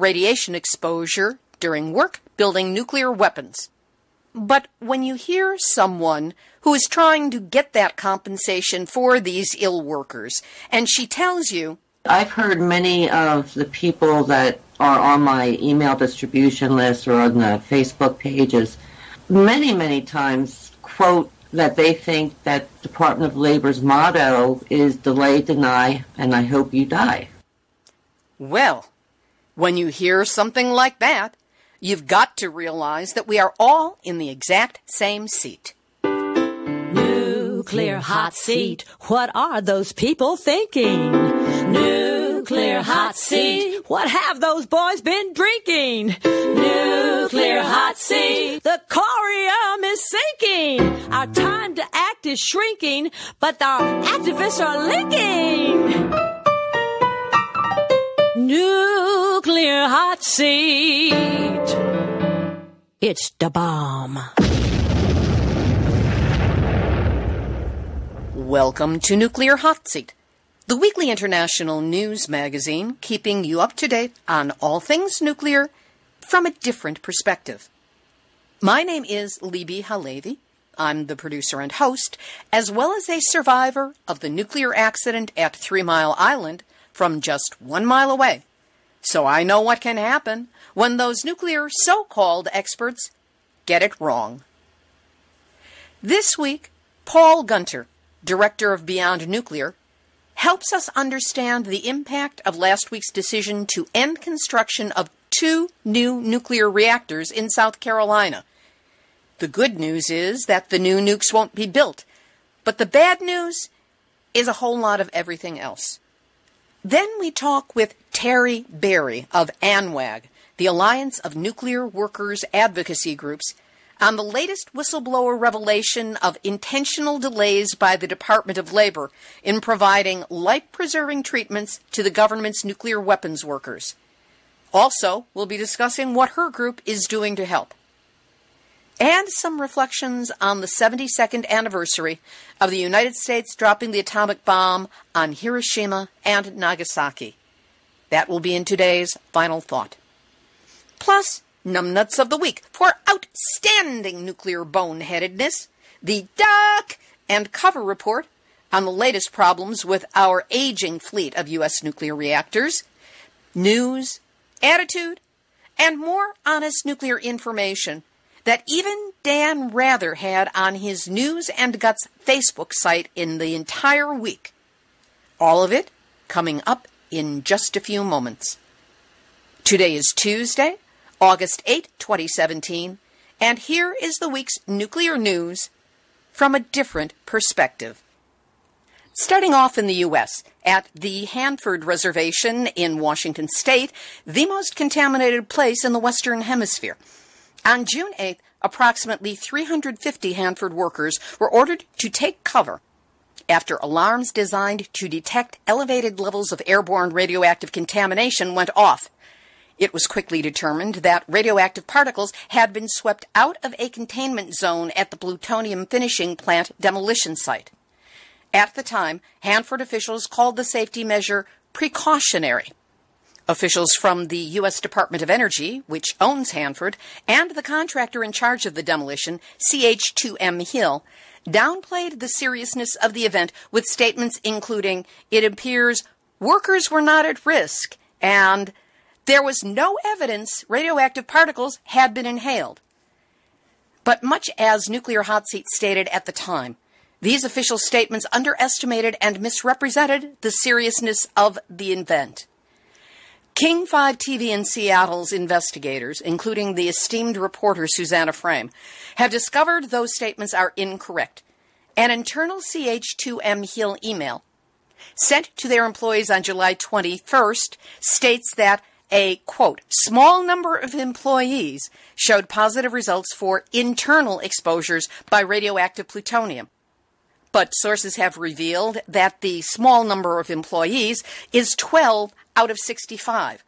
radiation exposure during work building nuclear weapons. But when you hear someone who is trying to get that compensation for these ill workers, and she tells you, I've heard many of the people that are on my email distribution list or on the Facebook pages many times quote that they think that Department of Labor's motto is delay, deny, and I hope you die. Well, when you hear something like that, you've got to realize that we are all in the exact same seat. Nuclear hot seat. What are those people thinking? Nuclear hot seat. What have those boys been drinking? Nuclear hot seat. The corium is sinking. Our time to act is shrinking, but our activists are linking. Nuclear hot seat. It's the bomb. Welcome to Nuclear Hot Seat, the weekly international news magazine keeping you up to date on all things nuclear from a different perspective. My name is Libby Halevi. I'm the producer and host, as well as a survivor of the nuclear accident at 3 Mile Island from just 1 mile away. So I know what can happen when those nuclear so-called experts get it wrong. This week, Paul Gunter, Director of Beyond Nuclear, helps us understand the impact of last week's decision to end construction of 2 new nuclear reactors in South Carolina. The good news is that the new nukes won't be built, but the bad news is a whole lot of everything else. Then we talk with Terrie Barrie of ANWAG, the Alliance of Nuclear Workers Advocacy Groups, on the latest whistleblower revelation of intentional delays by the Department of Labor in providing life-preserving treatments to the government's nuclear weapons workers. Also, we'll be discussing what her group is doing to help. And some reflections on the 72nd anniversary of the United States dropping the atomic bomb on Hiroshima and Nagasaki. That will be in today's Final Thought. Plus, Numbnuts of the Week for outstanding nuclear boneheadedness, the Duck and Cover Report on the latest problems with our aging fleet of U.S. nuclear reactors, news, attitude, and more honest nuclear information that even Dan Rather had on his News and Guts Facebook site in the entire week. All of it coming up in just a few moments. Today is Tuesday, August 8, 2017, and here is the week's nuclear news from a different perspective. Starting off in the U.S., at the Hanford Reservation in Washington State, the most contaminated place in the Western Hemisphere. On June 8th, approximately 350 Hanford workers were ordered to take cover after alarms designed to detect elevated levels of airborne radioactive contamination went off. It was quickly determined that radioactive particles had been swept out of a containment zone at the plutonium finishing plant demolition site. At the time, Hanford officials called the safety measure precautionary. Officials from the U.S. Department of Energy, which owns Hanford, and the contractor in charge of the demolition, CH2M Hill, downplayed the seriousness of the event with statements including, "It appears workers were not at risk," and "there was no evidence radioactive particles had been inhaled." But much as Nuclear Hot Seat stated at the time, these official statements underestimated and misrepresented the seriousness of the event. King 5 TV in Seattle's investigators, including the esteemed reporter Susanna Frame, have discovered those statements are incorrect. An internal CH2M Hill email sent to their employees on July 21st states that a, quote, small number of employees showed positive results for internal exposures by radioactive plutonium. But sources have revealed that the small number of employees is 12 out of 65,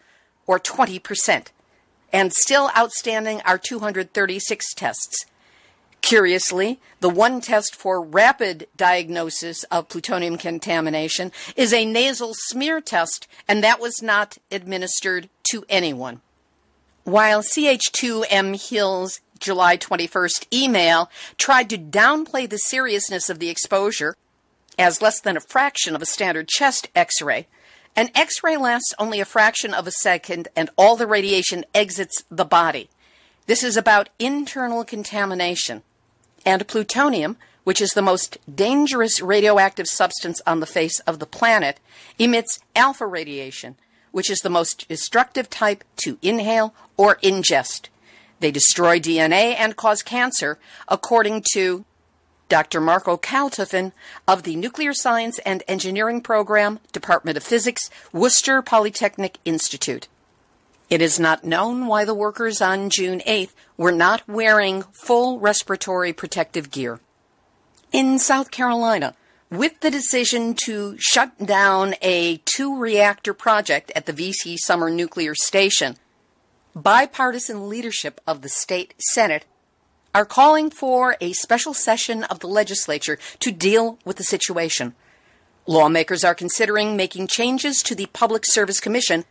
or 20%, and still outstanding are 236 tests. Curiously, the one test for rapid diagnosis of plutonium contamination is a nasal smear test, and that was not administered to anyone. While CH2M Hill's July 21st email tried to downplay the seriousness of the exposure as less than a fraction of a standard chest X-ray, an X-ray lasts only a fraction of a second and all the radiation exits the body. This is about internal contamination. And plutonium, which is the most dangerous radioactive substance on the face of the planet, emits alpha radiation, which is the most destructive type to inhale or ingest. They destroy DNA and cause cancer, according to Dr. Marco Kaltofen of the Nuclear Science and Engineering Program, Department of Physics, Worcester Polytechnic Institute. It is not known why the workers on June 8th were not wearing full respiratory protective gear. In South Carolina, with the decision to shut down a two-reactor project at the VC Summer Nuclear Station, bipartisan leadership of the state Senate are calling for a special session of the legislature to deal with the situation. Lawmakers are considering making changes to the Public Service Commission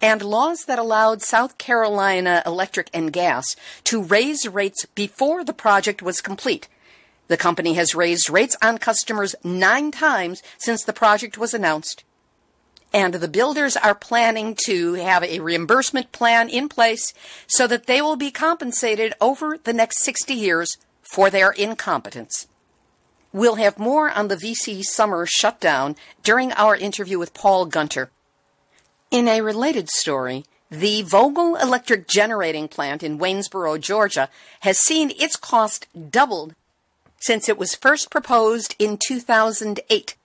and laws that allowed South Carolina Electric and Gas to raise rates before the project was complete. The company has raised rates on customers 9 times since the project was announced. And the builders are planning to have a reimbursement plan in place so that they will be compensated over the next 60 years for their incompetence. We'll have more on the VC summer shutdown during our interview with Paul Gunter. In a related story, the Vogtle Electric Generating Plant in Waynesboro, Georgia, has seen its cost doubled since it was first proposed in 2008.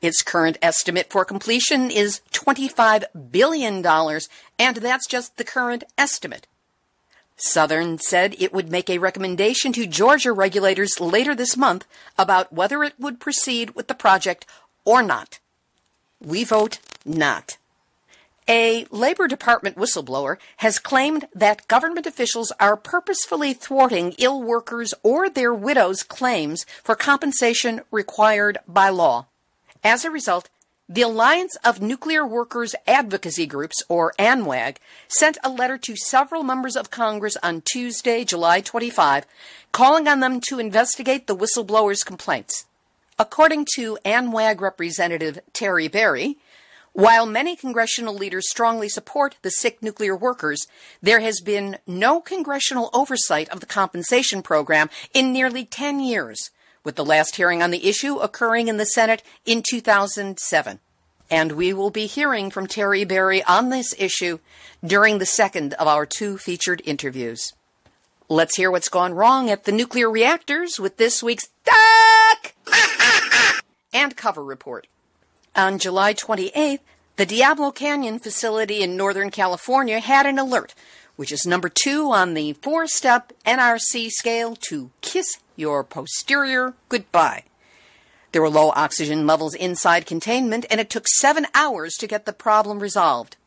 Its current estimate for completion is $25 billion, and that's just the current estimate. Southern said it would make a recommendation to Georgia regulators later this month about whether it would proceed with the project or not. We vote not. A Labor Department whistleblower has claimed that government officials are purposefully thwarting ill workers or their widows' claims for compensation required by law. As a result, the Alliance of Nuclear Workers Advocacy Groups, or ANWAG, sent a letter to several members of Congress on Tuesday, July 25, calling on them to investigate the whistleblower's complaints. According to ANWAG Representative Terrie Barrie, while many congressional leaders strongly support the sick nuclear workers, there has been no congressional oversight of the compensation program in nearly 10 years, with the last hearing on the issue occurring in the Senate in 2007. And we will be hearing from Terrie Barrie on this issue during the second of our 2 featured interviews. Let's hear what's gone wrong at the nuclear reactors with this week's Duck and Cover Report. On July 28th, the Diablo Canyon facility in Northern California had an alert, which is number 2 on the 4-step NRC scale to kiss your posterior goodbye. There were low oxygen levels inside containment, and it took 7 hours to get the problem resolved.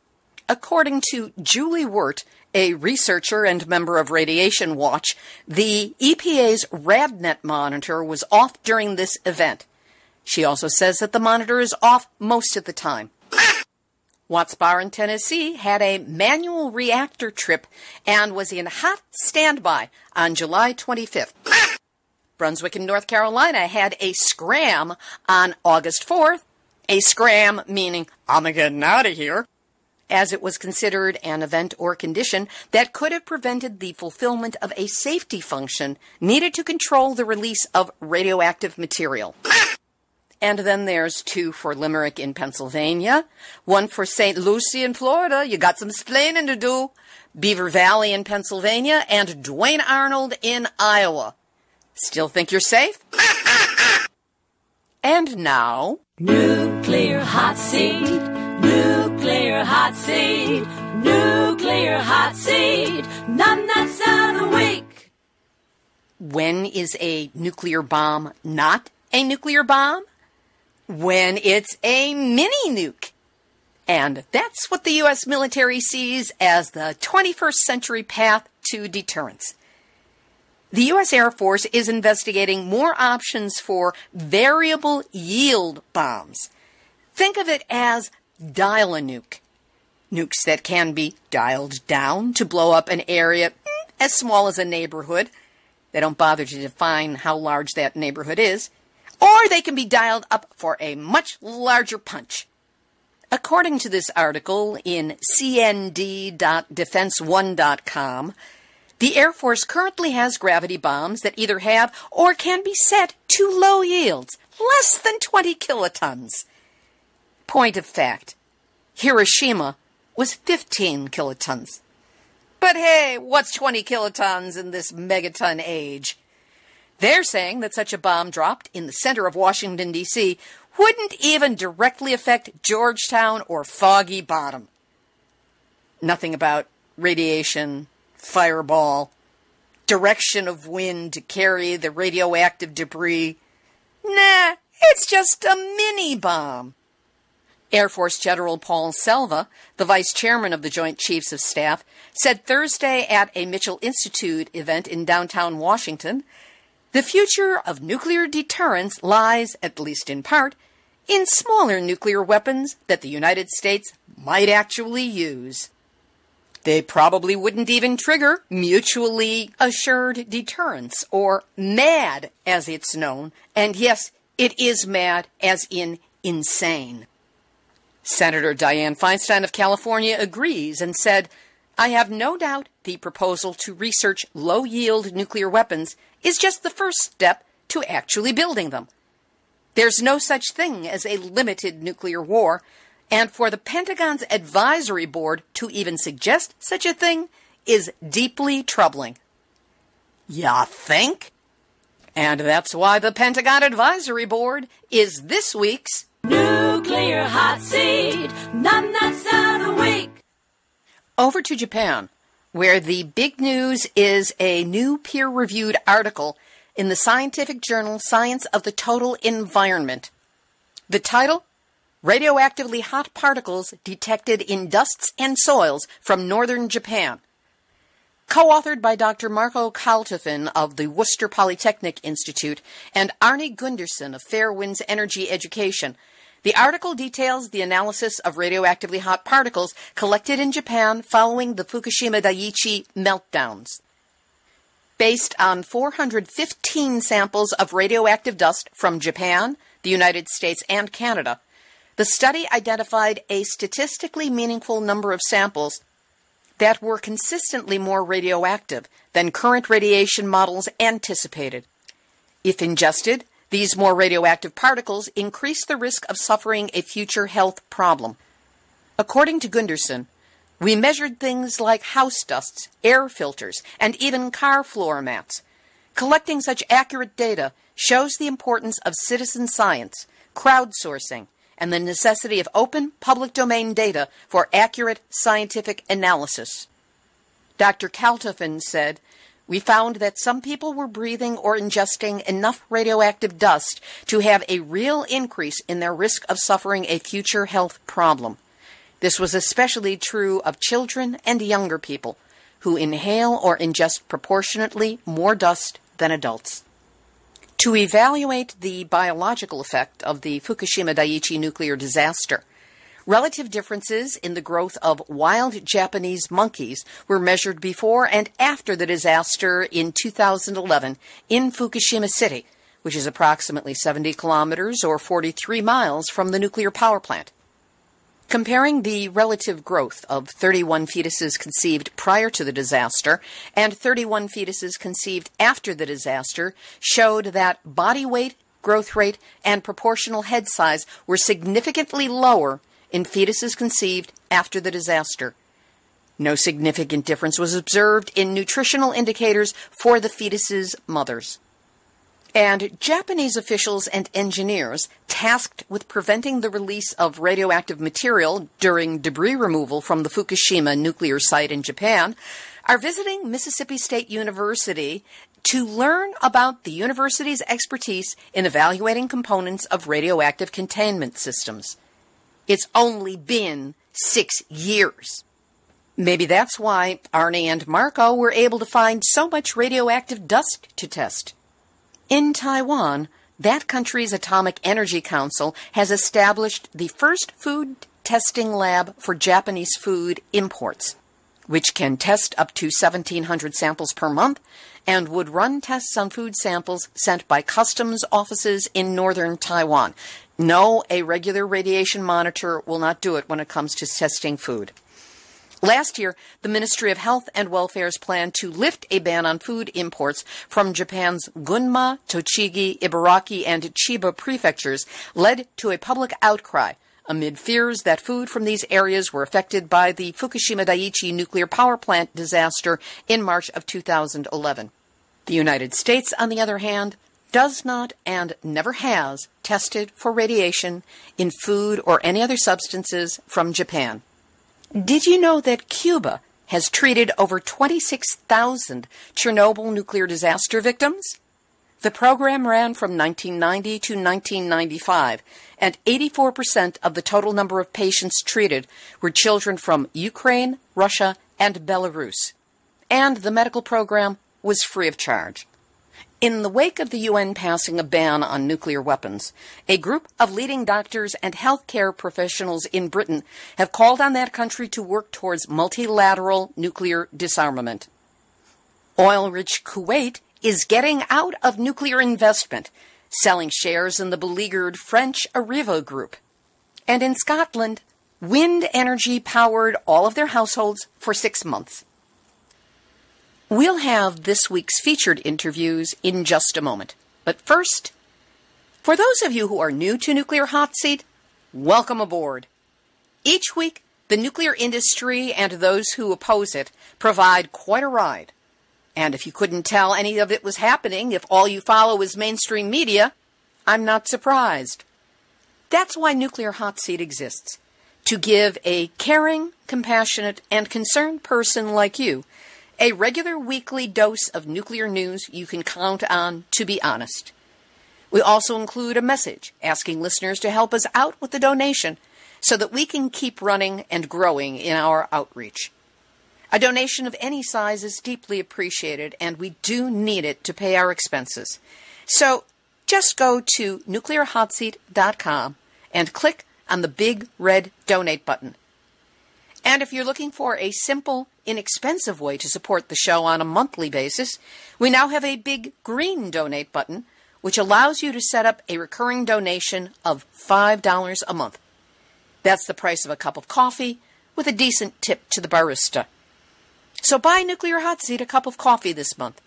According to Julie Wirt, a researcher and member of Radiation Watch, the EPA's RadNet monitor was off during this event. She also says that the monitor is off most of the time. Watts Bar in Tennessee had a manual reactor trip and was in hot standby on July 25th. Brunswick in North Carolina had a scram on August 4th, a scram meaning, I'm getting out of here, as it was considered an event or condition that could have prevented the fulfillment of a safety function needed to control the release of radioactive material. And then there's 2 for Limerick in Pennsylvania, 1 for St. Lucie in Florida, you got some splaining to do, Beaver Valley in Pennsylvania, and Duane Arnold in Iowa. Still think you're safe? And now... Nuclear hot seat, nuclear hot seat, nuclear hot seat, numbnuts of the week. When is a nuclear bomb not a nuclear bomb? When it's a mini-nuke. And that's what the U.S. military sees as the 21st century path to deterrence. The U.S. Air Force is investigating more options for variable yield bombs. Think of it as dial-a-nuke. Nukes that can be dialed down to blow up an area as small as a neighborhood. They don't bother to define how large that neighborhood is. Or they can be dialed up for a much larger punch. According to this article in cnd.defense1.com, the Air Force currently has gravity bombs that either have or can be set to low yields, less than 20 kilotons. Point of fact, Hiroshima was 15 kilotons. But hey, what's 20 kilotons in this megaton age? They're saying that such a bomb dropped in the center of Washington, D.C. wouldn't even directly affect Georgetown or Foggy Bottom. Nothing about radiation, fireball, direction of wind to carry the radioactive debris. Nah, it's just a mini-bomb. Air Force General Paul Selva, the vice chairman of the Joint Chiefs of Staff, said Thursday at a Mitchell Institute event in downtown Washington, the future of nuclear deterrence lies, at least in part, in smaller nuclear weapons that the United States might actually use. They probably wouldn't even trigger mutually assured deterrence, or MAD as it's known, and yes, it is MAD as in insane. Senator Dianne Feinstein of California agrees and said, I have no doubt the proposal to research low-yield nuclear weapons is just the first step to actually building them. There's no such thing as a limited nuclear war, and for the Pentagon's advisory board to even suggest such a thing is deeply troubling. Ya think? And that's why the Pentagon Advisory Board is this week's Nuclear Hot Seat, nuts of the week. Over to Japan, where the big news is a new peer-reviewed article in the scientific journal Science of the Total Environment. The title, Radioactively Hot Particles Detected in Dusts and Soils from Northern Japan. Co-authored by Dr. Marco Kaltofen of the Worcester Polytechnic Institute and Arne Gundersen of Fairwinds Energy Education, the article details the analysis of radioactively hot particles collected in Japan following the Fukushima Daiichi meltdowns. Based on 415 samples of radioactive dust from Japan, the United States, and Canada, the study identified a statistically meaningful number of samples that were consistently more radioactive than current radiation models anticipated. If ingested, these more radioactive particles increase the risk of suffering a future health problem. According to Gundersen, we measured things like house dusts, air filters, and even car floor mats. Collecting such accurate data shows the importance of citizen science, crowdsourcing, and the necessity of open public domain data for accurate scientific analysis. Dr. Kaltofen said, we found that some people were breathing or ingesting enough radioactive dust to have a real increase in their risk of suffering a future health problem. This was especially true of children and younger people who inhale or ingest proportionately more dust than adults. To evaluate the biological effect of the Fukushima Daiichi nuclear disaster, relative differences in the growth of wild Japanese monkeys were measured before and after the disaster in 2011 in Fukushima City, which is approximately 70 kilometers or 43 miles from the nuclear power plant. Comparing the relative growth of 31 fetuses conceived prior to the disaster and 31 fetuses conceived after the disaster showed that body weight, growth rate, and proportional head size were significantly lower in fetuses conceived after the disaster. No significant difference was observed in nutritional indicators for the fetuses' mothers. And Japanese officials and engineers tasked with preventing the release of radioactive material during debris removal from the Fukushima nuclear site in Japan are visiting Mississippi State University to learn about the university's expertise in evaluating components of radioactive containment systems. It's only been 6 years. Maybe that's why Arnie and Marco were able to find so much radioactive dust to test. In Taiwan, that country's Atomic Energy Council has established the first food testing lab for Japanese food imports, which can test up to 1,700 samples per month and would run tests on food samples sent by customs offices in northern Taiwan. No, a regular radiation monitor will not do it when it comes to testing food. Last year, the Ministry of Health and Welfare's plan to lift a ban on food imports from Japan's Gunma, Tochigi, Ibaraki, and Chiba prefectures led to a public outcry amid fears that food from these areas were affected by the Fukushima Daiichi nuclear power plant disaster in March of 2011. The United States, on the other hand, does not and never has tested for radiation in food or any other substances from Japan. Did you know that Cuba has treated over 26,000 Chernobyl nuclear disaster victims? The program ran from 1990 to 1995, and 84% of the total number of patients treated were children from Ukraine, Russia, and Belarus. And the medical program was free of charge. In the wake of the UN passing a ban on nuclear weapons, a group of leading doctors and healthcare professionals in Britain have called on that country to work towards multilateral nuclear disarmament. Oil-rich Kuwait is getting out of nuclear investment, selling shares in the beleaguered French Arriva Group. And in Scotland, wind energy powered all of their households for 6 months. We'll have this week's featured interviews in just a moment. But first, for those of you who are new to Nuclear Hot Seat, welcome aboard. Each week, the nuclear industry and those who oppose it provide quite a ride. And if you couldn't tell any of it was happening if all you follow is mainstream media, I'm not surprised. That's why Nuclear Hot Seat exists, to give a caring, compassionate, and concerned person like you a regular weekly dose of nuclear news you can count on to be honest. We also include a message asking listeners to help us out with a donation so that we can keep running and growing in our outreach. A donation of any size is deeply appreciated, and we do need it to pay our expenses. So just go to nuclearhotseat.com and click on the big red donate button. And if you're looking for a simple, inexpensive way to support the show on a monthly basis, we now have a big green donate button, which allows you to set up a recurring donation of $5 a month. That's the price of a cup of coffee with a decent tip to the barista. So buy Nuclear Hot Seat a cup of coffee this month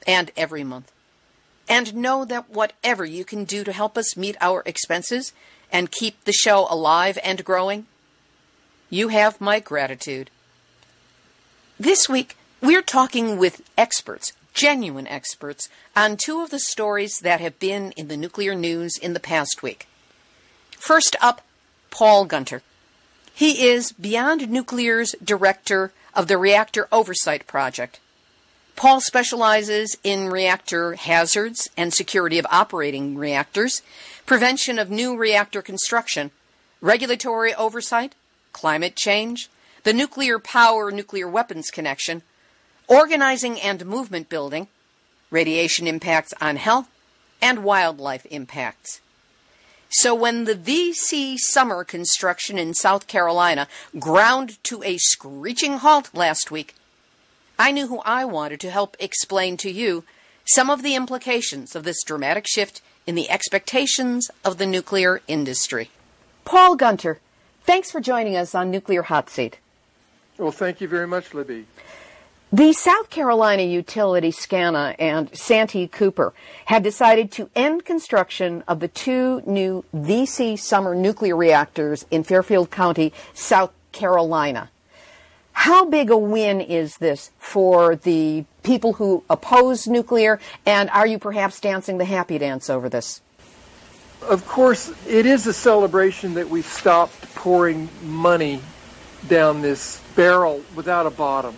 and every month. And know that whatever you can do to help us meet our expenses and keep the show alive and growing, you have my gratitude. This week, we're talking with experts, genuine experts, on two of the stories that have been in the nuclear news in the past week. First up, Paul Gunter. He is Beyond Nuclear's director of the Reactor Oversight Project. Paul specializes in reactor hazards and security of operating reactors, prevention of new reactor construction, regulatory oversight, climate change, the nuclear power, nuclear weapons connection, organizing and movement building, radiation impacts on health, and wildlife impacts. So when the VC summer construction in South Carolina ground to a screeching halt last week, I knew who I wanted to help explain to you some of the implications of this dramatic shift in the expectations of the nuclear industry. Paul Gunter, thanks for joining us on Nuclear Hot Seat. Well, thank you very much, Libby. The South Carolina utility SCANA and Santee Cooper have decided to end construction of the two new VC summer nuclear reactors in Fairfield County, South Carolina. How big a win is this for the people who oppose nuclear, and are you perhaps dancing the happy dance over this? Of course, it is a celebration that we've stopped pouring money down this barrel without a bottom.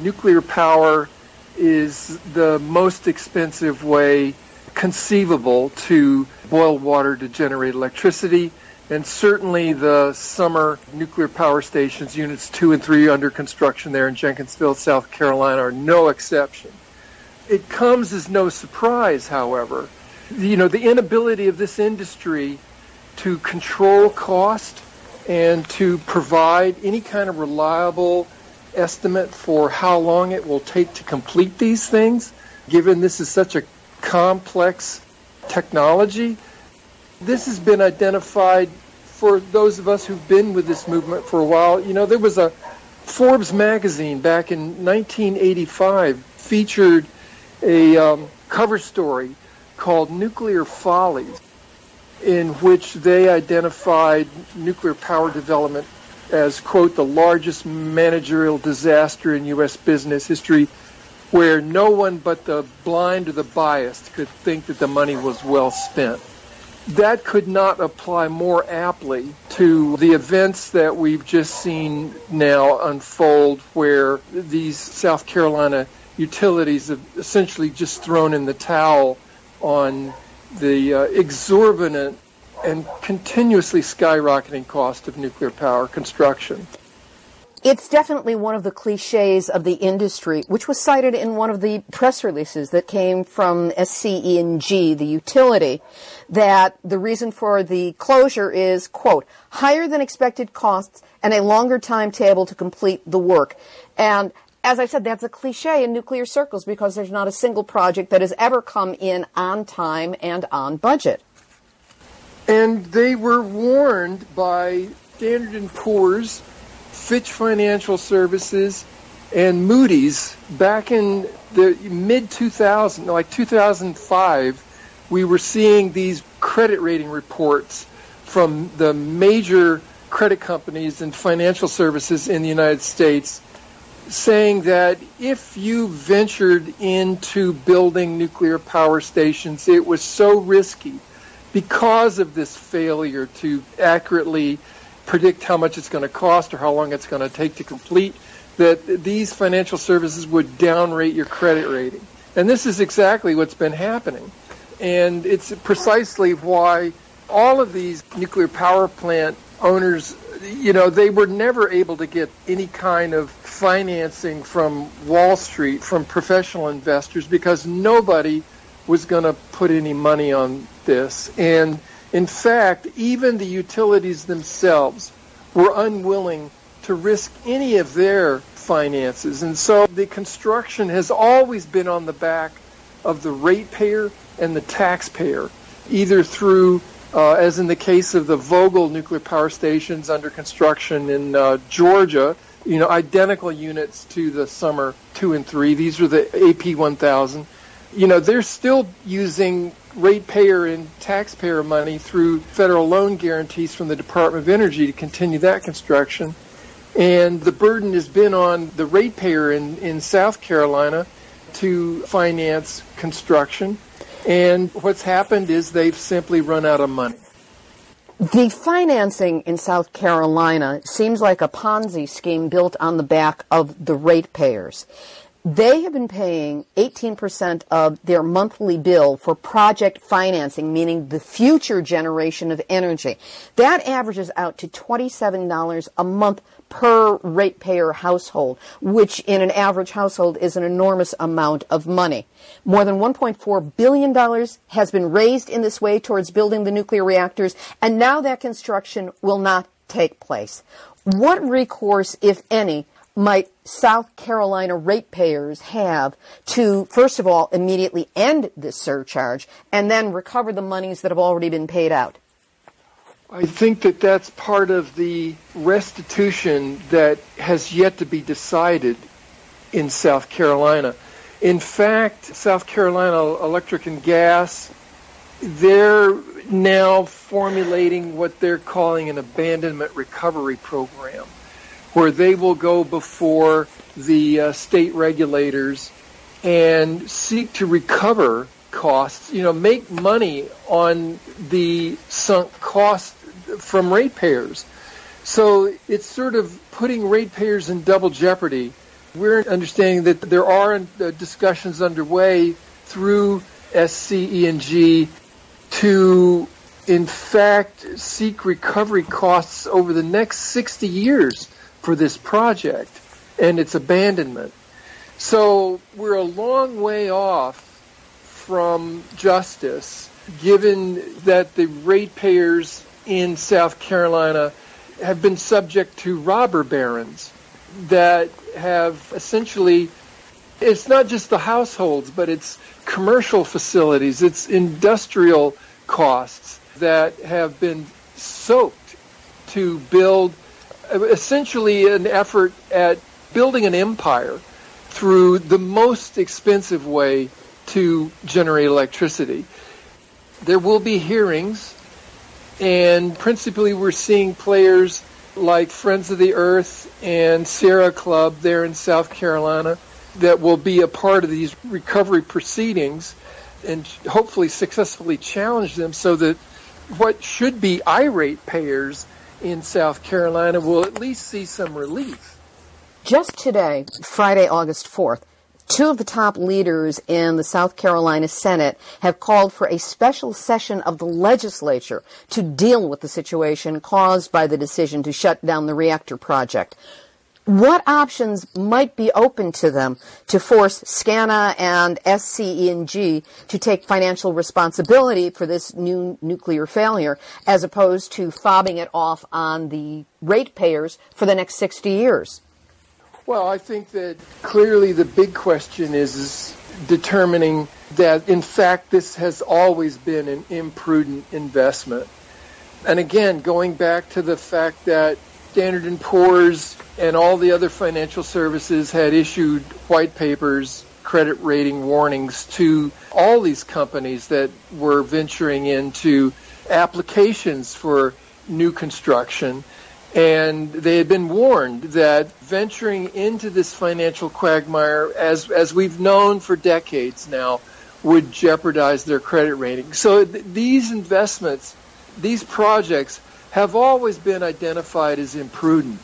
Nuclear power is the most expensive way conceivable to boil water to generate electricity, And certainly the summer nuclear power stations, units 2 and 3 under construction there in Jenkinsville, South Carolina, are no exception. It comes as no surprise, however, the inability of this industry to control cost and to provide any kind of reliable estimate for how long it will take to complete these things, given this is such a complex technology. This has been identified for those of us who've been with this movement for a while. There was a Forbes magazine back in 1985 featured a cover story called Nuclear Follies, in which they identified nuclear power development as, quote, the largest managerial disaster in U.S. business history, where no one but the blind or the biased could think that the money was well spent. That could not apply more aptly to the events that we've just seen now unfold, where these South Carolina utilities have essentially just thrown in the towel on the exorbitant and continuously skyrocketing cost of nuclear power construction. It's definitely one of the cliches of the industry, which was cited in one of the press releases that came from SCE&G, the utility, that the reason for the closure is, quote, higher than expected costs and a longer timetable to complete the work. And as I said, that's a cliche in nuclear circles because there's not a single project that has ever come in on time and on budget. And they were warned by Standard & Poor's, Fitch Financial Services, and Moody's back in the mid-2000s, like 2005. We were seeing these credit rating reports from the major credit companies and financial services in the United States saying that if you ventured into building nuclear power stations, it was so risky because of this failure to accurately predict how much it's going to cost or how long it's going to take to complete, that these financial services would downrate your credit rating. And this is exactly what's been happening. And it's precisely why all of these nuclear power plant owners, they were never able to get any kind of financing from Wall Street, from professional investors, because nobody was going to put any money on this. And in fact, even the utilities themselves were unwilling to risk any of their finances. And so the construction has always been on the back of the ratepayer and the taxpayer, either through, as in the case of the Vogtle nuclear power stations under construction in Georgia, identical units to the Summer 2 and 3. These are the AP1000. They're still using ratepayer and taxpayer money through federal loan guarantees from the Department of Energy to continue that construction. And the burden has been on the ratepayer in South Carolina to finance construction. And what's happened is they've simply run out of money. The financing in South Carolina seems like a Ponzi scheme built on the back of the ratepayers. They have been paying 18% of their monthly bill for project financing, meaning the future generation of energy. That averages out to $27 a month per ratepayer household, which in an average household is an enormous amount of money. More than $1.4 billion has been raised in this way towards building the nuclear reactors, and now that construction will not take place. What recourse, if any, might South Carolina ratepayers have to, first of all, immediately end this surcharge and then recover the monies that have already been paid out? I think that that's part of the restitution that has yet to be decided in South Carolina. In fact, South Carolina Electric and Gas, they're now formulating what they're calling an abandonment recovery program, where they will go before the state regulators and seek to recover costs, make money on the sunk cost from ratepayers. So it's sort of putting ratepayers in double jeopardy. We're understanding that there are discussions underway through SCE&G to in fact, seek recovery costs over the next 60 years for this project and its abandonment. So we're a long way off from justice, given that the ratepayers in South Carolina have been subject to robber barons that have essentially, it's not just the households, but it's commercial facilities, it's industrial costs that have been soaked to build essentially an effort at building an empire through the most expensive way to generate electricity. There will be hearings, and principally we're seeing players like Friends of the Earth and Sierra Club there in South Carolina that will be a part of these recovery proceedings and hopefully successfully challenge them so that what should be irate payers in South Carolina will at least see some relief. Just today, Friday, August 4th, two of the top leaders in the South Carolina Senate have called for a special session of the legislature to deal with the situation caused by the decision to shut down the reactor project. What options might be open to them to force SCANA and SCE&G to take financial responsibility for this new nuclear failure, as opposed to fobbing it off on the ratepayers for the next 60 years? Well, I think that clearly the big question is determining that, in fact, this has always been an imprudent investment. And again, going back to the fact that Standard & Poor's and all the other financial services had issued white papers, credit rating warnings to all these companies that were venturing into applications for new construction. And they had been warned that venturing into this financial quagmire, as we've known for decades now, would jeopardize their credit rating. So these investments, these projects, have always been identified as imprudent.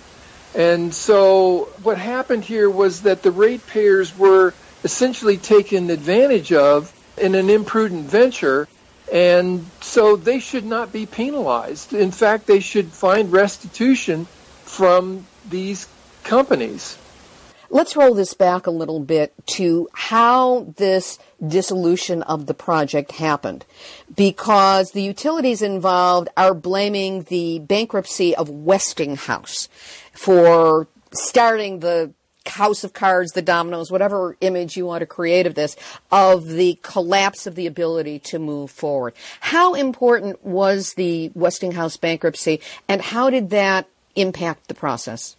And so what happened here was that the ratepayers were essentially taken advantage of in an imprudent venture, and so they should not be penalized. In fact, they should find restitution from these companies. Let's roll this back a little bit to how this dissolution of the project happened, because the utilities involved are blaming the bankruptcy of Westinghouse for starting the house of cards, the dominoes, whatever image you want to create of this, of the collapse of the ability to move forward. How important was the Westinghouse bankruptcy, and how did that impact the process?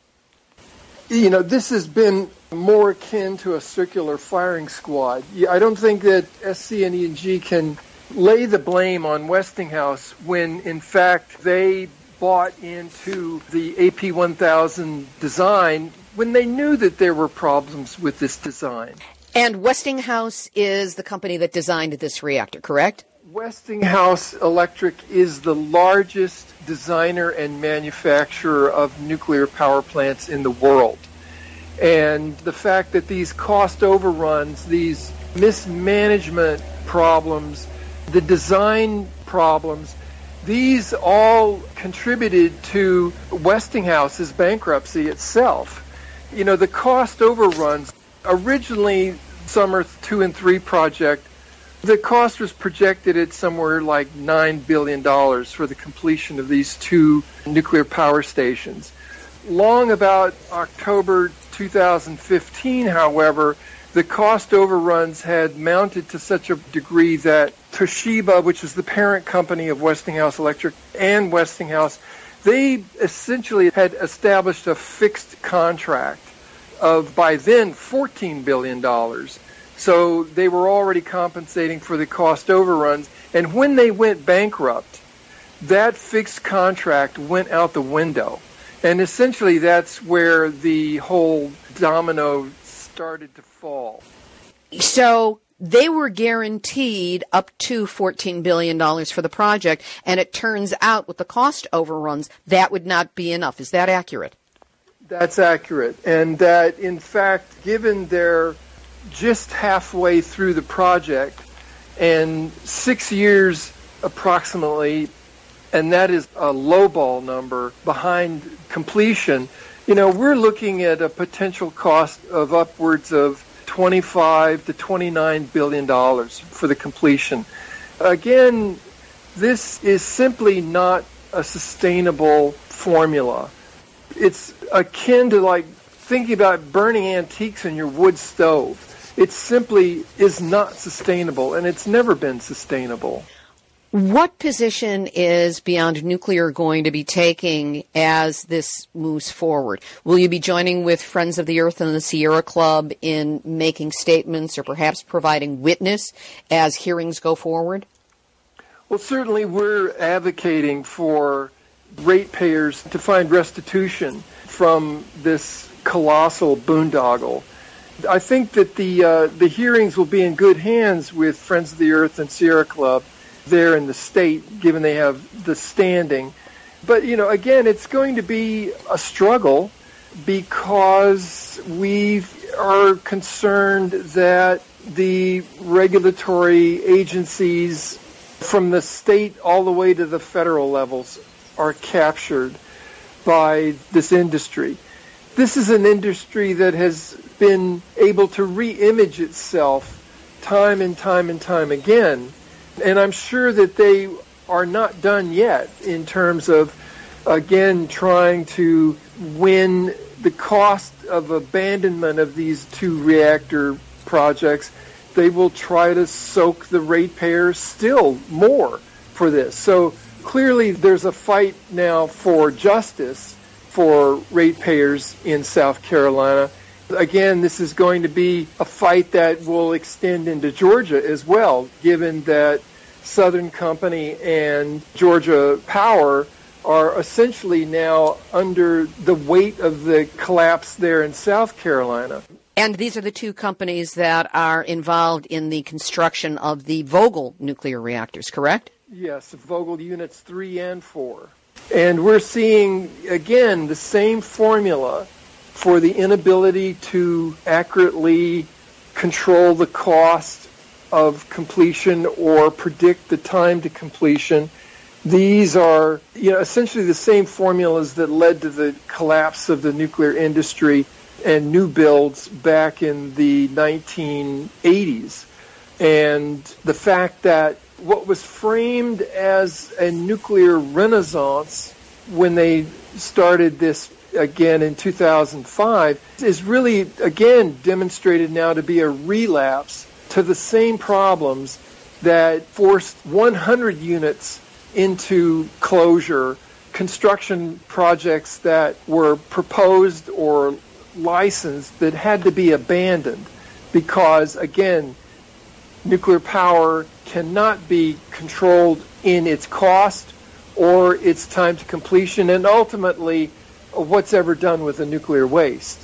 You know, this has been more akin to a circular firing squad. I don't think that SCE&G can lay the blame on Westinghouse when, in fact, they bought into the AP1000 design when they knew that there were problems with this design. And Westinghouse is the company that designed this reactor, correct? Westinghouse Electric is the largest designer and manufacturer of nuclear power plants in the world. And the fact that these cost overruns, these mismanagement problems, the design problems, these all contributed to Westinghouse's bankruptcy itself. You know, the cost overruns, originally Summer 2 and 3 project, the cost was projected at somewhere like $9 billion for the completion of these two nuclear power stations. Long about October 2015, however, the cost overruns had mounted to such a degree that Toshiba, which is the parent company of Westinghouse Electric, and Westinghouse, they essentially had established a fixed contract of, by then, $14 billion. So they were already compensating for the cost overruns. And when they went bankrupt, that fixed contract went out the window. And essentially that's where the whole domino started to fall. So they were guaranteed up to $14 billion for the project, and it turns out with the cost overruns, that would not be enough. Is that accurate? That's accurate. And that, in fact, given their just halfway through the project and 6 years approximately and that is a lowball number behind completion. We're looking at a potential cost of upwards of $25 to $29 billion for the completion. Again, this is simply not a sustainable formula. It's akin to like thinking about burning antiques in your wood stove. It simply is not sustainable, and it's never been sustainable. What position is Beyond Nuclear going to be taking as this moves forward? Will you be joining with Friends of the Earth and the Sierra Club in making statements or perhaps providing witness as hearings go forward? Well, certainly we're advocating for ratepayers to find restitution from this colossal boondoggle. I think that the hearings will be in good hands with Friends of the Earth and Sierra Club there in the state, given they have the standing. But, again, it's going to be a struggle because we are concerned that the regulatory agencies from the state all the way to the federal levels are captured by this industry. This is an industry that has been able to re-image itself time and time and time again. And I'm sure that they are not done yet in terms of, again, trying to win the cost of abandonment of these two-reactor projects. They will try to soak the ratepayers still more for this. So clearly there's a fight now for justice for ratepayers in South Carolina. Again, this is going to be a fight that will extend into Georgia as well, given that Southern Company and Georgia Power are essentially now under the weight of the collapse there in South Carolina. And these are the two companies that are involved in the construction of the Vogtle nuclear reactors, correct? Yes, Vogtle Units 3 and 4. And we're seeing, again, the same formula for the inability to accurately control the cost of completion or predict the time to completion. These are essentially the same formulas that led to the collapse of the nuclear industry and new builds back in the 1980s. And the fact that what was framed as a nuclear renaissance when they started this again in 2005 is really, again, demonstrated now to be a relapse to the same problems that forced 100 units into closure, construction projects that were proposed or licensed that had to be abandoned because, again, nuclear power cannot be controlled in its cost or its time to completion, and ultimately what's ever done with the nuclear waste.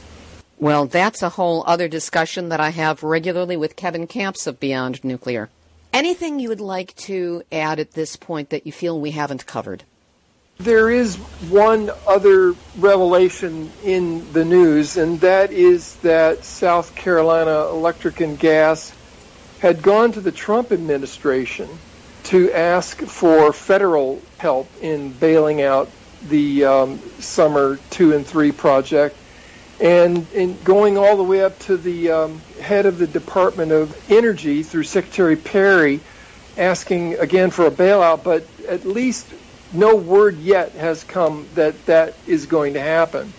Well, that's a whole other discussion that I have regularly with Kevin Camps of Beyond Nuclear. Anything you would like to add at this point that you feel we haven't covered? There is one other revelation in the news, and that is that South Carolina Electric and Gas had gone to the Trump administration to ask for federal help in bailing out the Summer 2 and 3 project, and in going all the way up to the head of the Department of Energy through Secretary Barrie, asking again for a bailout, but at least no word yet has come that that is going to happen.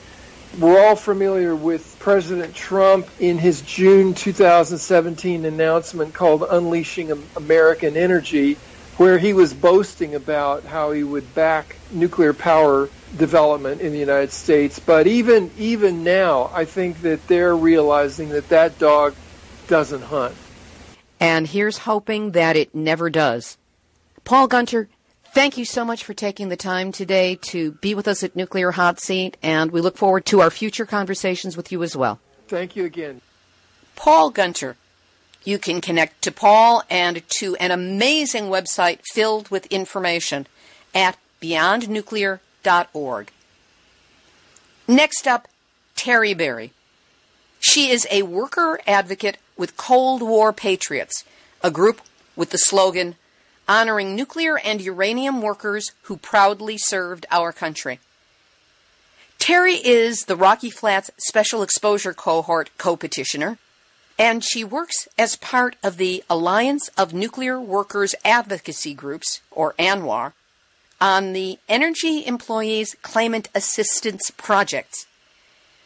We're all familiar with President Trump in his June 2017 announcement called Unleashing American Energy, where he was boasting about how he would back nuclear power development in the United States. But even now, I think that they're realizing that that dog doesn't hunt. And here's hoping that it never does. Paul Gunter, thank you so much for taking the time today to be with us at Nuclear Hot Seat, and we look forward to our future conversations with you as well. Thank you again. Paul Gunter. You can connect to Paul and to an amazing website filled with information at beyondnuclear.org. Next up, Terrie Barrie. She is a worker advocate with Cold War Patriots, a group with the slogan, honoring nuclear and uranium workers who proudly served our country. Terrie is the Rocky Flats Special Exposure Cohort co-petitioner, and she works as part of the Alliance of Nuclear Workers Advocacy Groups, or ANWAG, on the Energy Employees Claimant Assistance Projects.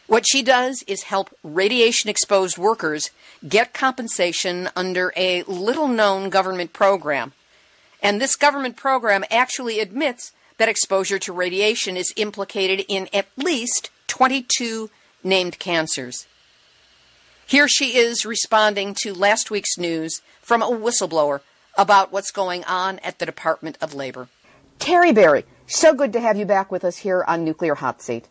What she does is help radiation-exposed workers get compensation under a little-known government program. And this government program actually admits that exposure to radiation is implicated in at least 22 named cancers. Here she is responding to last week's news from a whistleblower about what's going on at the Department of Labor. Terrie Barrie, so good to have you back with us here on Nuclear Hot Seat.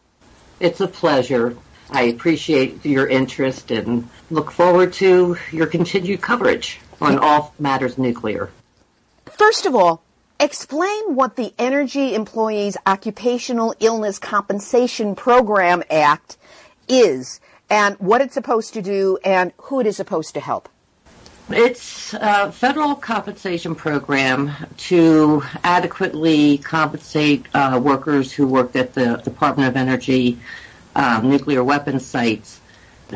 It's a pleasure. I appreciate your interest and look forward to your continued coverage on all matters nuclear. First of all, explain what the Energy Employees Occupational Illness Compensation Program Act is and what it's supposed to do and who it is supposed to help. It's a federal compensation program to adequately compensate workers who worked at the Department of Energy nuclear weapons sites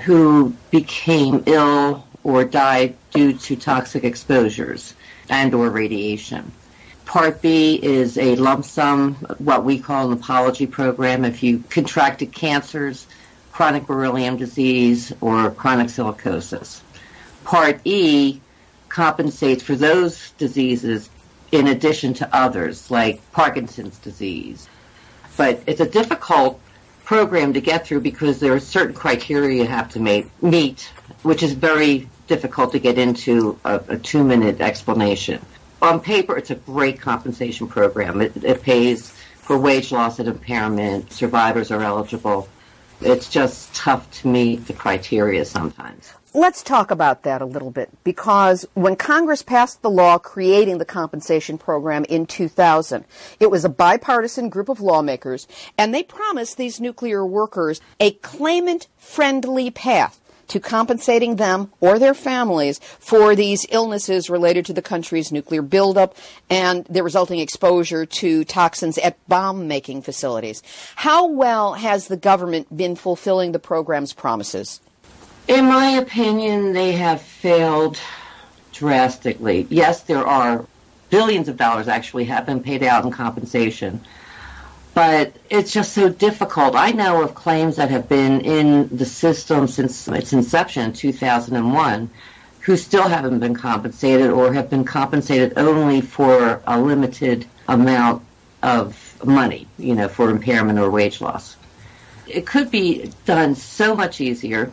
who became ill or died due to toxic exposures and or radiation. Part B is a lump sum, what we call an apology program, if you contracted cancers, chronic beryllium disease, or chronic silicosis. Part E compensates for those diseases in addition to others, like Parkinson's disease. But it's a difficult program to get through because there are certain criteria you have to meet, which is very difficult to get into a 2-minute explanation. On paper, it's a great compensation program. It pays for wage loss and impairment. Survivors are eligible. It's just tough to meet the criteria sometimes. Let's talk about that a little bit, because when Congress passed the law creating the compensation program in 2000, it was a bipartisan group of lawmakers, and they promised these nuclear workers a claimant-friendly path to compensating them or their families for these illnesses related to the country's nuclear buildup and the resulting exposure to toxins at bomb-making facilities. How well has the government been fulfilling the program's promises? In my opinion, they have failed drastically. Yes, there are billions of dollars actually have been paid out in compensation, but it's just so difficult. I know of claims that have been in the system since its inception in 2001 who still haven't been compensated or have been compensated only for a limited amount of money, for impairment or wage loss. It could be done so much easier.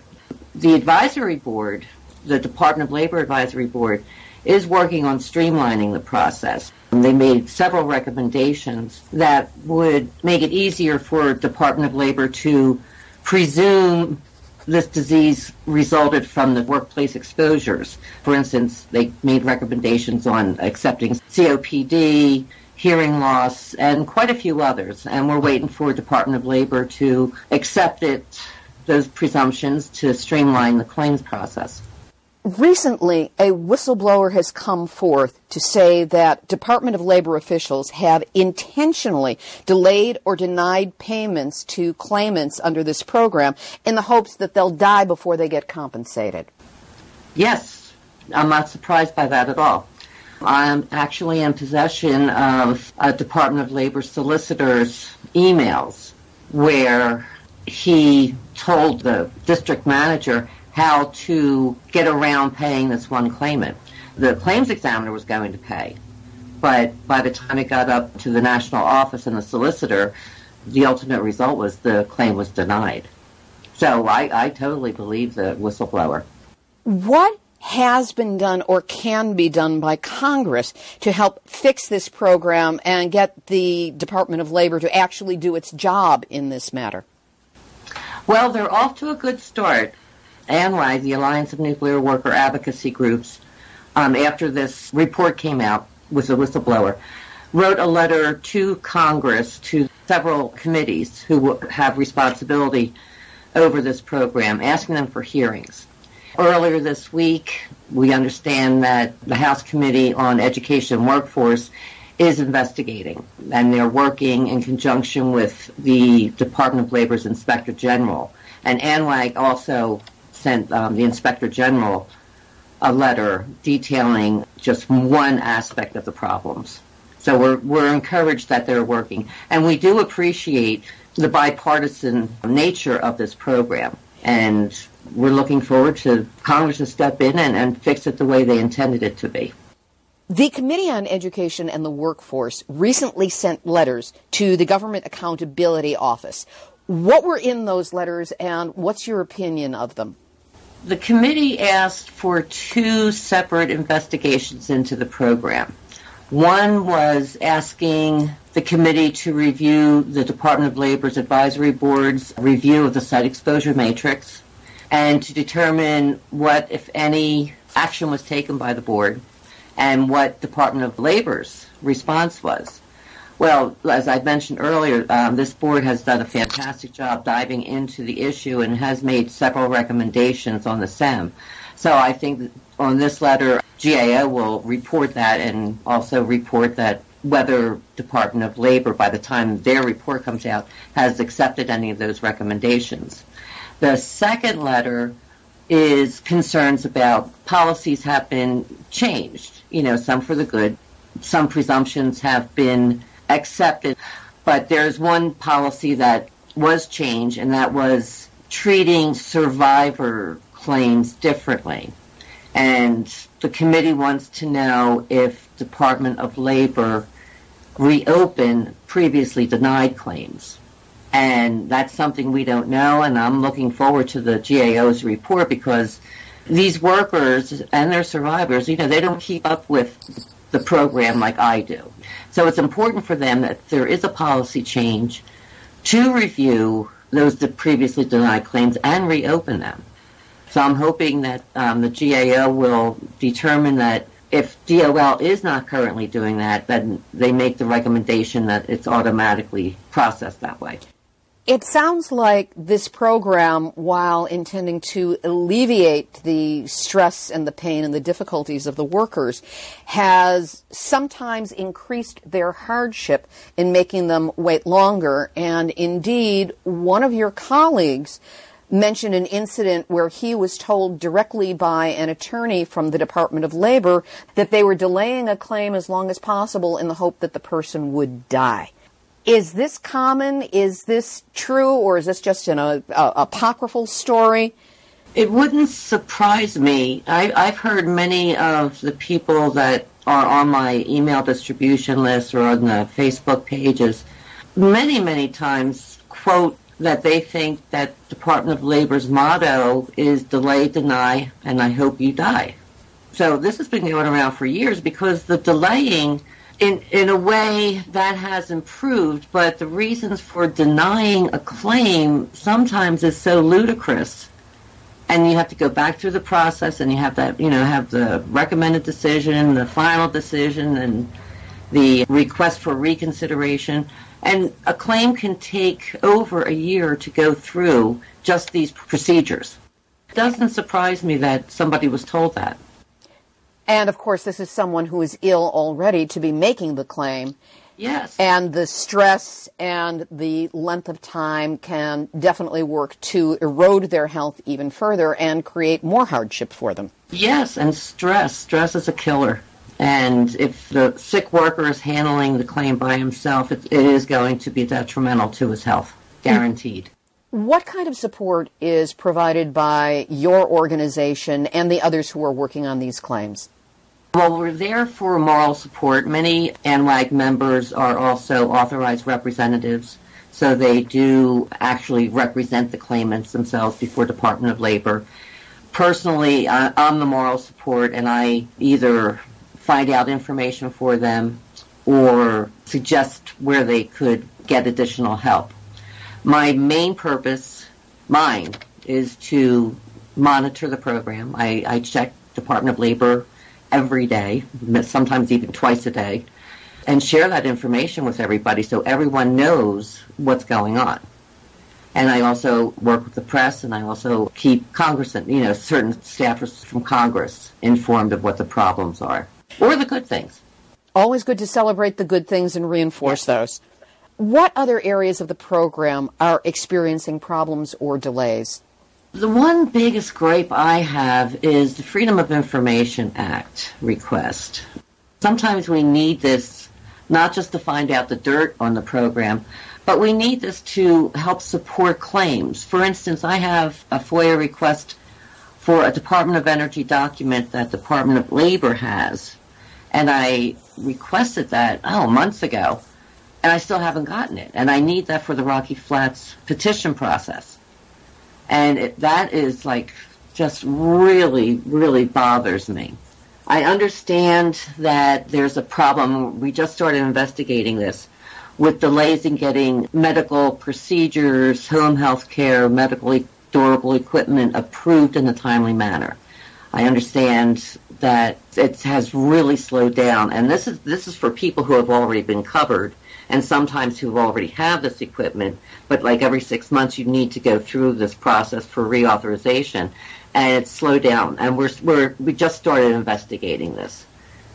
The advisory board, the Department of Labor Advisory Board, is working on streamlining the process. They made several recommendations that would make it easier for Department of Labor to presume this disease resulted from the workplace exposures. For instance, they made recommendations on accepting COPD, hearing loss, and quite a few others. And we're waiting for Department of Labor to accept those presumptions to streamline the claims process. Recently, a whistleblower has come forth to say that Department of Labor officials have intentionally delayed or denied payments to claimants under this program in the hopes that they'll die before they get compensated. Yes, I'm not surprised by that at all. I'm actually in possession of a Department of Labor solicitor's emails where he told the district manager how to get around paying this one claimant. The claims examiner was going to pay, but by the time it got up to the national office and the solicitor, the ultimate result was the claim was denied. So I totally believe the whistleblower. What has been done or can be done by Congress to help fix this program and get the Department of Labor to actually do its job in this matter? Well, they're off to a good start. ANWAG, the Alliance of Nuclear Worker Advocacy Groups, after this report came out with the whistleblower, wrote a letter to Congress, to several committees who have responsibility over this program, asking them for hearings. Earlier this week, we understand that the House Committee on Education and Workforce is investigating, and they're working in conjunction with the Department of Labor's Inspector General. And ANWAG also sent the Inspector General a letter detailing just one aspect of the problems. So we're encouraged that they're working. And we do appreciate the bipartisan nature of this program. And we're looking forward to Congress to step in and fix it the way they intended it to be. The Committee on Education and the Workforce recently sent letters to the Government Accountability Office. What were in those letters, and what's your opinion of them? The committee asked for two separate investigations into the program. One was asking the committee to review the Department of Labor's Advisory Board's review of the site exposure matrix and to determine what, if any, action was taken by the board and what Department of Labor's response was. Well, as I mentioned earlier, this board has done a fantastic job diving into the issue and has made several recommendations on the SEM. So I think that on this letter, GAO will report that and also report that whether Department of Labor, by the time their report comes out, has accepted any of those recommendations. The second letter is concerns about policies have been changed, some for the good, some presumptions have been accepted, but there's one policy that was changed, and that was treating survivor claims differently. And the committee wants to know if Department of Labor reopened previously denied claims. And that's something we don't know, and I'm looking forward to the GAO's report because these workers and their survivors, they don't keep up with the program like I do. So it's important for them that there is a policy change to review those previously denied claims and reopen them. So I'm hoping that the GAO will determine that if DOL is not currently doing that, then they make the recommendation that it's automatically processed that way. It sounds like this program, while intending to alleviate the stress and the pain and the difficulties of the workers, has sometimes increased their hardship in making them wait longer. And indeed, one of your colleagues mentioned an incident where he was told directly by an attorney from the Department of Labor that they were delaying a claim as long as possible in the hope that the person would die. Is this common? Is this true? Or is this just an apocryphal story? It wouldn't surprise me. I've heard many of the people that are on my email distribution list or on the Facebook pages many, many times quote that they think that Department of Labor's motto is delay, deny, and I hope you die. So this has been going around for years because the delaying, in a way, that has improved, but the reasons for denying a claim sometimes is so ludicrous. And you have to go back through the process, and you have that, have the recommended decision, the final decision, and the request for reconsideration. And a claim can take over a year to go through just these procedures. It doesn't surprise me that somebody was told that. And, of course, this is someone who is ill already to be making the claim. Yes. And the stress and the length of time can definitely work to erode their health even further and create more hardship for them. Yes, and stress. Stress is a killer. And if the sick worker is handling the claim by himself, it is going to be detrimental to his health, guaranteed. What kind of support is provided by your organization and the others who are working on these claims? Well, we're there for moral support. Many ANWAG members are also authorized representatives, so they do actually represent the claimants themselves before Department of Labor. Personally, I'm the moral support, and I either find out information for them or suggest where they could get additional help. My main purpose, mine, is to monitor the program. I check Department of Labor every day, sometimes even twice a day, and share that information with everybody so everyone knows what's going on. And I also work with the press, and I also keep congressmen, certain staffers from Congress informed of what the problems are, or the good things. Always good to celebrate the good things and reinforce those. What other areas of the program are experiencing problems or delays? The one biggest gripe I have is the Freedom of Information Act request. Sometimes we need this not just to find out the dirt on the program, but we need this to help support claims. For instance, I have a FOIA request for a Department of Energy document that Department of Labor has, and I requested that, months ago, and I still haven't gotten it. And I need that for the Rocky Flats petition process. And that is just really, really bothers me. I understand that there's a problem. We just started investigating this with delays in getting medical procedures, home health care, medically durable equipment approved in a timely manner. I understand that it has really slowed down, and this is for people who have already been covered, and sometimes who already have this equipment, but every 6 months you need to go through this process for reauthorization, and it's slowed down. And we just started investigating this.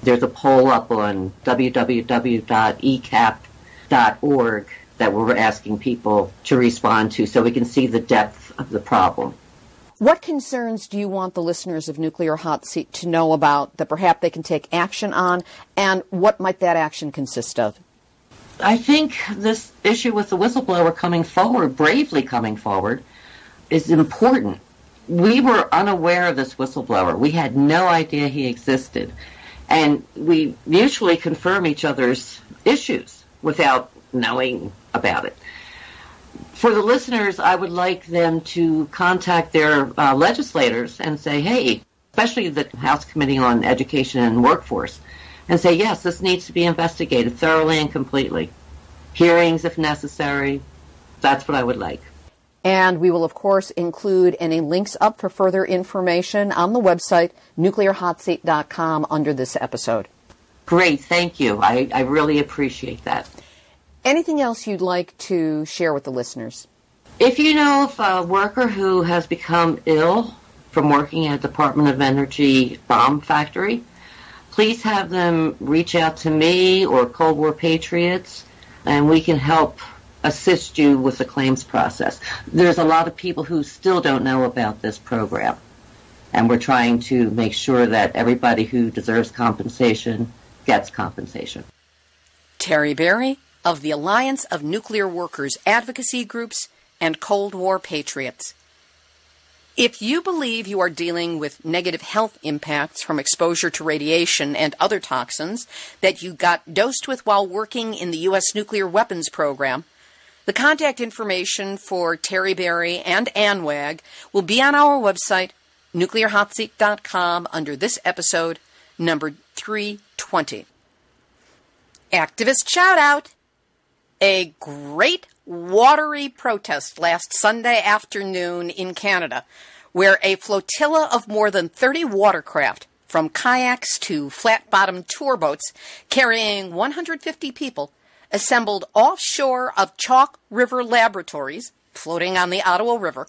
There's a poll up on www.eecap.org that we're asking people to respond to so we can see the depth of the problem. What concerns do you want the listeners of Nuclear Hot Seat to know about that perhaps they can take action on, and what might that action consist of? I think this issue with the whistleblower bravely coming forward, is important. We were unaware of this whistleblower. We had no idea he existed. And we mutually confirm each other's issues without knowing about it. For the listeners, I would like them to contact their legislators and say, hey, especially the House Committee on Education and Workforce, and say, yes, this needs to be investigated thoroughly and completely. Hearings if necessary. That's what I would like. And we will, of course, include any links up for further information on the website, nuclearhotseat.com, under this episode. Great, thank you. I really appreciate that. Anything else you'd like to share with the listeners? If you know of a worker who has become ill from working at Department of Energy bomb factory, please have them reach out to me or Cold War Patriots, and we can help assist you with the claims process. There's a lot of people who still don't know about this program, and we're trying to make sure that everybody who deserves compensation gets compensation. Terrie Barrie of the Alliance of Nuclear Workers Advocacy Groups and Cold War Patriots. If you believe you are dealing with negative health impacts from exposure to radiation and other toxins that you got dosed with while working in the U.S. nuclear weapons program, the contact information for Terrie Barrie and ANWAG will be on our website, nuclearhotseat.com, under this episode, number 320. Activist shout-out! A great watery protest last Sunday afternoon in Canada, where a flotilla of more than 30 watercraft, from kayaks to flat-bottomed tour boats carrying 150 people, assembled offshore of Chalk River Laboratories, floating on the Ottawa River,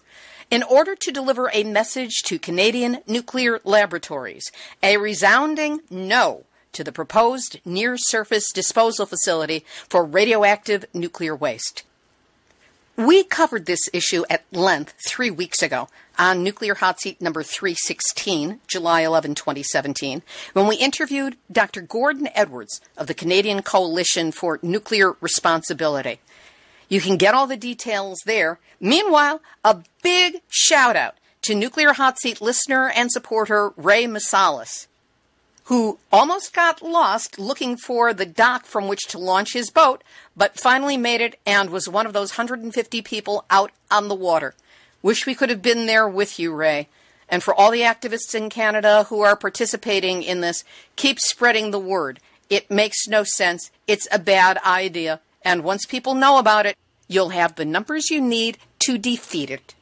in order to deliver a message to Canadian nuclear laboratories, a resounding no to the proposed near-surface disposal facility for radioactive nuclear waste. We covered this issue at length 3 weeks ago on Nuclear Hot Seat number 316, July 11, 2017, when we interviewed Dr. Gordon Edwards of the Canadian Coalition for Nuclear Responsibility. You can get all the details there. Meanwhile, a big shout-out to Nuclear Hot Seat listener and supporter Ray Masalis, who almost got lost looking for the dock from which to launch his boat, but finally made it and was one of those 150 people out on the water. Wish we could have been there with you, Ray. And for all the activists in Canada who are participating in this, keep spreading the word. It makes no sense. It's a bad idea. And once people know about it, you'll have the numbers you need to defeat it.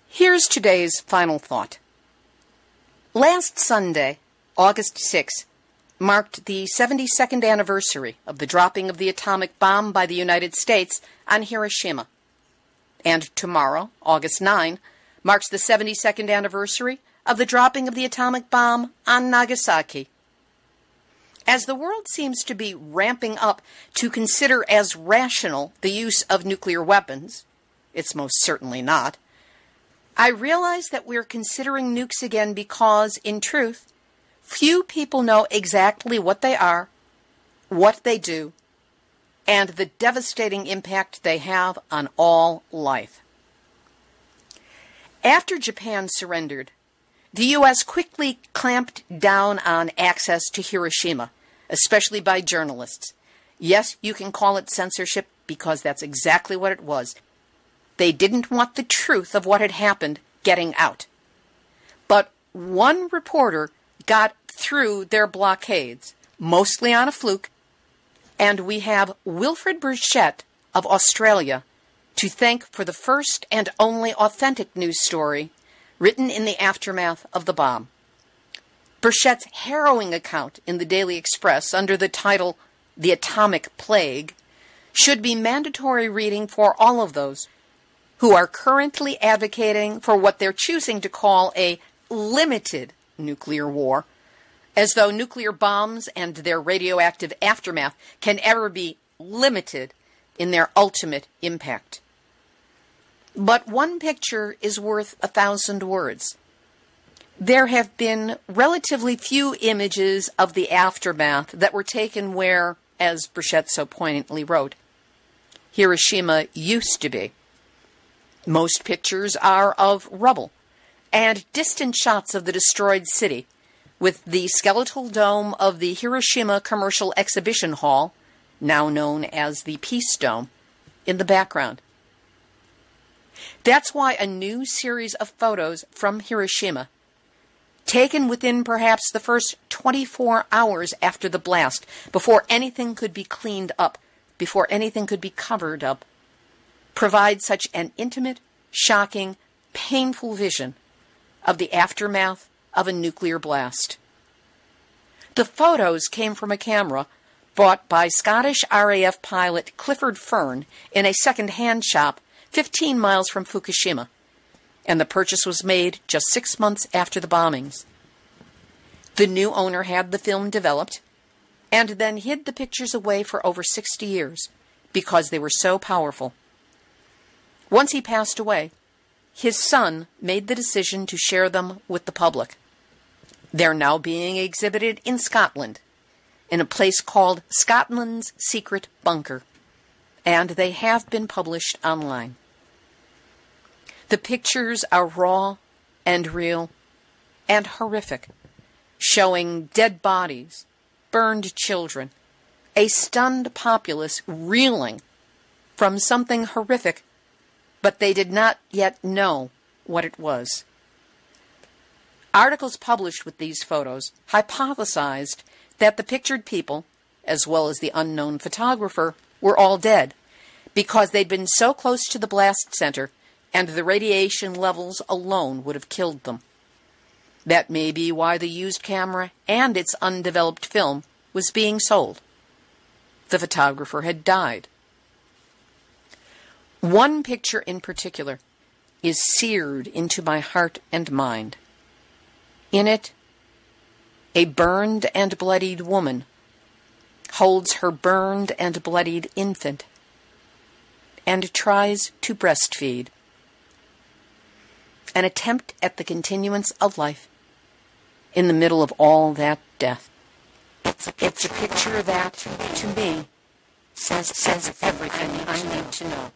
Here's today's final thought. Last Sunday, August 6, marked the 72nd anniversary of the dropping of the atomic bomb by the United States on Hiroshima. And tomorrow, August 9, marks the 72nd anniversary of the dropping of the atomic bomb on Nagasaki. As the world seems to be ramping up to consider as rational the use of nuclear weapons, it's most certainly not, I realize that we're considering nukes again because, in truth, few people know exactly what they are, what they do, and the devastating impact they have on all life. After Japan surrendered, the U.S. quickly clamped down on access to Hiroshima, especially by journalists. Yes, you can call it censorship because that's exactly what it was. They didn't want the truth of what had happened getting out. But one reporter got through their blockades, mostly on a fluke, and we have Wilfred Burchett of Australia to thank for the first and only authentic news story written in the aftermath of the bomb. Burchett's harrowing account in the Daily Express under the title The Atomic Plague should be mandatory reading for all of those who are currently advocating for what they're choosing to call a limited nuclear war, as though nuclear bombs and their radioactive aftermath can ever be limited in their ultimate impact. But one picture is worth 1,000 words. There have been relatively few images of the aftermath that were taken where, as Burchett so poignantly wrote, Hiroshima used to be. Most pictures are of rubble and distant shots of the destroyed city, with the skeletal dome of the Hiroshima Commercial Exhibition Hall, now known as the Peace Dome, in the background. That's why a new series of photos from Hiroshima, taken within perhaps the first 24 hours after the blast, before anything could be cleaned up, before anything could be covered up, provide such an intimate, shocking, painful vision of the aftermath of a nuclear blast. The photos came from a camera bought by Scottish RAF pilot Clifford Fern in a second-hand shop 15 miles from Fukushima, and the purchase was made just 6 months after the bombings. The new owner had the film developed and then hid the pictures away for over 60 years because they were so powerful. Once he passed away, his son made the decision to share them with the public. They're now being exhibited in Scotland, in a place called Scotland's Secret Bunker, and they have been published online. The pictures are raw and real and horrific, showing dead bodies, burned children, a stunned populace reeling from something horrific, but they did not yet know what it was. Articles published with these photos hypothesized that the pictured people, as well as the unknown photographer, were all dead because they'd been so close to the blast center and the radiation levels alone would have killed them. That may be why the used camera and its undeveloped film was being sold. The photographer had died. One picture in particular is seared into my heart and mind. In it, a burned and bloodied woman holds her burned and bloodied infant and tries to breastfeed. An attempt at the continuance of life in the middle of all that death. It's a picture that, to me, says everything I need to know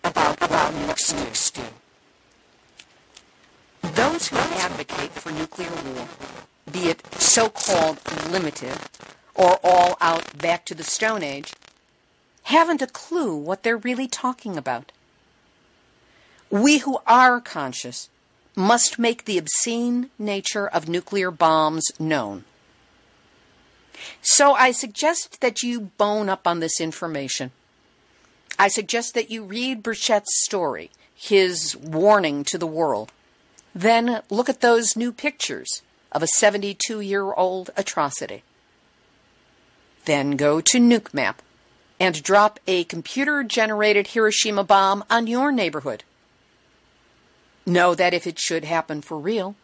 about nukes. Those who advocate for nuclear war, be it so-called limited or all out back to the Stone Age, haven't a clue what they're really talking about. We who are conscious must make the obscene nature of nuclear bombs known. So I suggest that you bone up on this information. I suggest that you read Burchett's story, his warning to the world. Then look at those new pictures of a 72-year-old atrocity. Then go to Nuke Map and drop a computer-generated Hiroshima bomb on your neighborhood. Know that if it should happen for real,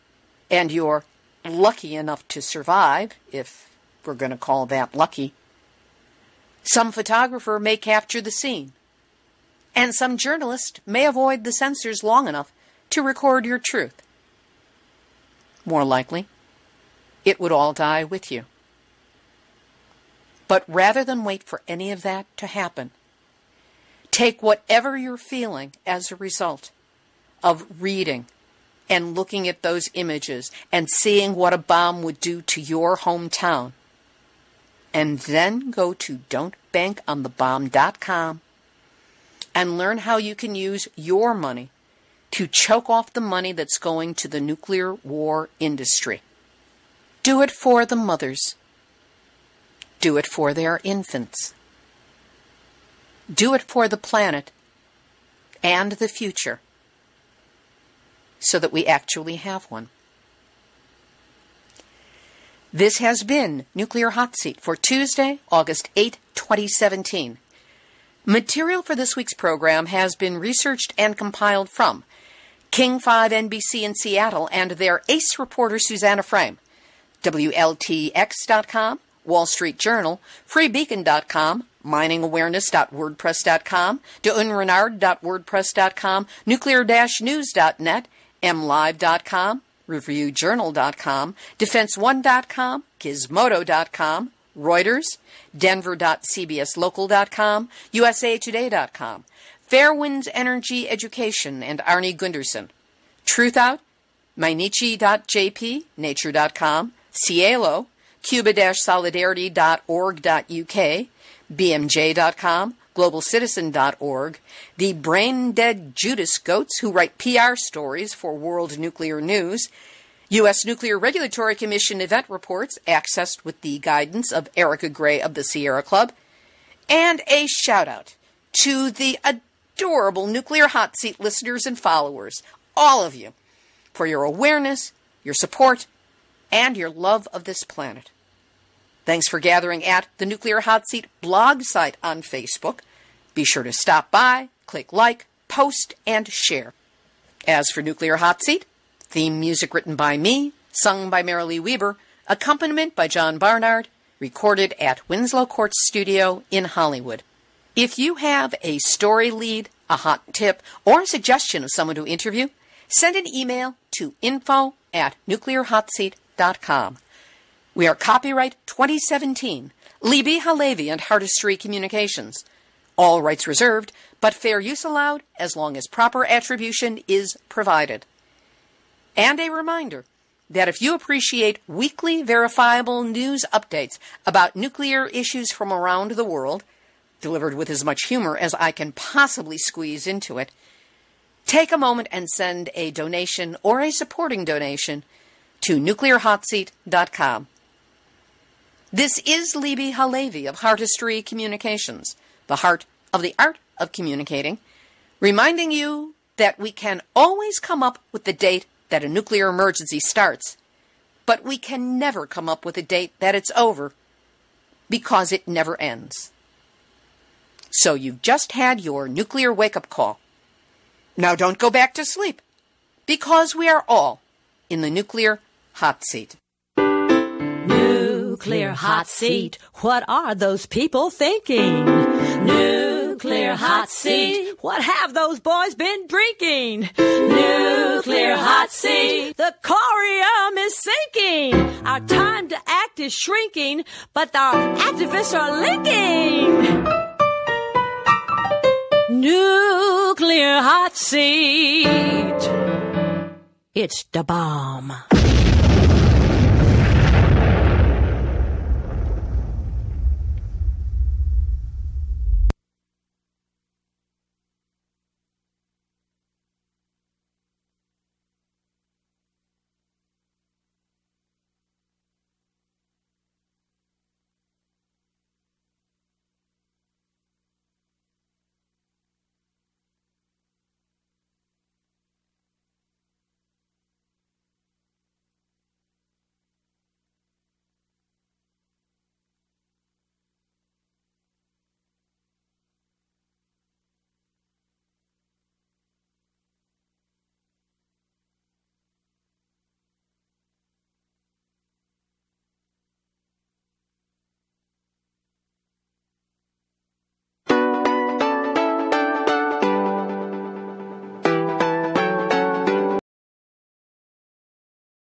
and you're lucky enough to survive, if we're going to call that lucky, some photographer may capture the scene, and some journalist may avoid the censors long enough to record your truth. More likely, it would all die with you. But rather than wait for any of that to happen, take whatever you're feeling as a result of reading and looking at those images and seeing what a bomb would do to your hometown, and then go to don'tbankonthebomb.com and learn how you can use your money to choke off the money that's going to the nuclear war industry. Do it for the mothers. Do it for their infants. Do it for the planet and the future, so that we actually have one. This has been Nuclear Hot Seat for Tuesday, August 8, 2017. Material for this week's program has been researched and compiled from King 5 NBC in Seattle and their ace reporter Susanna Frame, WLTX.com, Wall Street Journal, freebeacon.com, miningawareness.wordpress.com, deunrenard.wordpress.com, nuclear-news.net, mlive.com, reviewjournal.com, defense1.com, gizmodo.com, Reuters, denver.cbslocal.com, usatoday.com, Fairwinds Energy Education and Arnie Gunderson, Truthout, Mainichi.jp, nature.com, Cielo, Cuba-solidarity.org.uk, BMJ.com, globalcitizen.org, the brain-dead Judas Goats who write PR stories for World Nuclear News, U.S. Nuclear Regulatory Commission event reports accessed with the guidance of Erica Gray of the Sierra Club, and a shout-out to the adorable Nuclear Hot Seat listeners and followers, all of you, for your awareness, your support, and your love of this planet. Thanks for gathering at the Nuclear Hot Seat blog site on Facebook. Be sure to stop by, click like, post, and share. As for Nuclear Hot Seat, theme music written by me, sung by Marilee Weber, accompaniment by John Barnard, recorded at Winslow Court Studio in Hollywood. If you have a story lead, a hot tip, or a suggestion of someone to interview, send an email to info@nuclearhotseat.com. We are copyright 2017, Libby Halevi and Hardestry Communications. All rights reserved, but fair use allowed as long as proper attribution is provided. And a reminder that if you appreciate weekly verifiable news updates about nuclear issues from around the world, delivered with as much humor as I can possibly squeeze into it, take a moment and send a donation or a supporting donation to nuclearhotseat.com. This is Libby Halevi of Hardestry Communications, the heart of the art of communicating, reminding you that we can always come up with the date that a nuclear emergency starts, but we can never come up with a date that it's over, because it never ends. So you've just had your nuclear wake-up call. Now don't go back to sleep, because we are all in the nuclear hot seat. Nuclear hot seat. What are those people thinking? Nuclear hot seat. What have those boys been drinking? Nuclear hot seat. The corium is sinking. Our time to act is shrinking, but our activists are linking. Nuclear hot seat. It's the bomb.